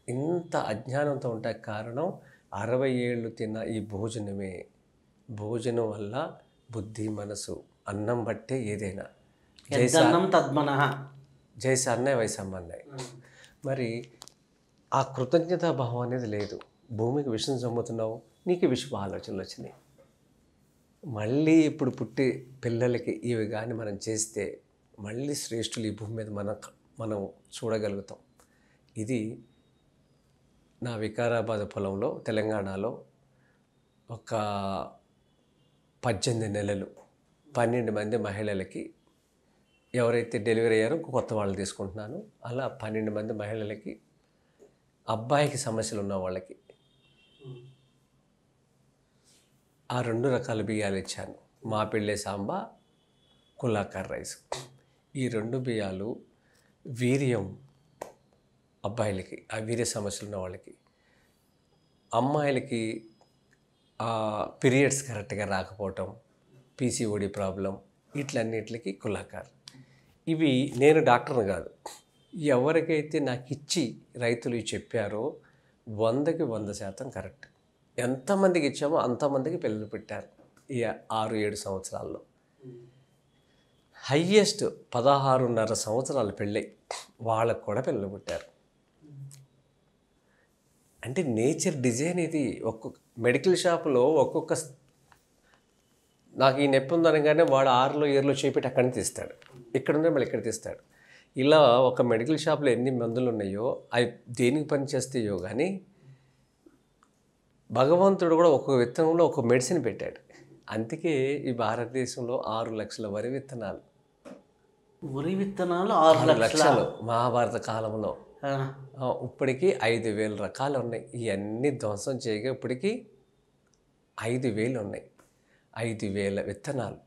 ఇంత అజ్ఞానంతో ఉంటే కారణం 60 ఏళ్ళు తిన్న ఈ భోజనమే. భోజనం వల్ల బుద్ధి మనసు అన్నం బట్టే ఏదైనా. యద్దన్నం తద్మనః. జైస అన్నయ్య వయసు అమ్మన్నాయి. మరి ఆ కృతజ్ఞతా భావం అనేది లేదు. భూమికి విషం చమ్ముతున్నావు, నీకు విషపు ఆలోచనలు వచ్చినాయి. మళ్ళీ ఇప్పుడు పుట్టి పిల్లలకి ఇవి కానీ మనం చేస్తే మళ్ళీ శ్రేష్ఠులు ఈ భూమి మీద మనం చూడగలుగుతాం. ఇది నా వికారాబాద్ పొలంలో తెలంగాణలో ఒక 18 నెలలు 12 మంది మహిళలకి ఎవరైతే డెలివరీ అయ్యారో కొత్త వాళ్ళు తీసుకుంటున్నాను. అలా 12 మంది మహిళలకి అబ్బాయికి సమస్యలు ఉన్న వాళ్ళకి ఆ 2 రకాల బియ్యాలు ఇచ్చాను. మాపిళ్ళే సాంబా, కులాకర్ రైస్. ఈ 2 బియ్యాలు వీర్యం అబ్బాయిలకి, ఆ వీర్య సమస్యలు ఉన్న వాళ్ళకి, అమ్మాయిలకి పీరియడ్స్ కరెక్ట్గా రాకపోవటం, పీసీఓడి ప్రాబ్లం, ఇట్లన్నిటికి కులాకర్. ఇవి నేను డాక్టర్ని కాదు, ఎవరికైతే నాకు ఇచ్చి రైతులు చెప్పారో 100కి 100% కరెక్ట్. ఎంతమందికి ఇచ్చామో అంతమందికి పిల్లలు పెట్టారు ఈ 6-7 సంవత్సరాల్లో. హయ్యెస్ట్ 16.5 సంవత్సరాలు పెళ్ళై వాళ్ళకు కూడా పిల్లలు పుట్టారు. అంటే నేచర్ డిజైన్ ఇది. ఒక్కొక్క మెడికల్ షాప్లో నాకు ఈ నొప్పి ఉందనగానే వాడు 6లో 7లో చేపెట్టి అక్కడి నుంచి తీస్తాడు, ఇక్కడ ఉండే మళ్ళీ ఇక్కడ తీస్తాడు. ఇలా ఒక మెడికల్ షాప్లో ఎన్ని మందులు ఉన్నాయో అవి దేనికి పని చేస్తాయో కానీ భగవంతుడు కూడా ఒక్కొక్క విత్తనంలో ఒక మెడిసిన్ పెట్టాడు. అందుకే ఈ భారతదేశంలో 6 లక్షల వరి విత్తనాలు. వరి విత్తనాలు 6 లక్షలు మహాభారత కాలంలో. ఇప్పటికీ 5,000 రకాలు ఉన్నాయి. ఇవన్నీ ధ్వంసం చేయగా ఇప్పటికీ 5,000 ఉన్నాయి. 5,000 విత్తనాలు.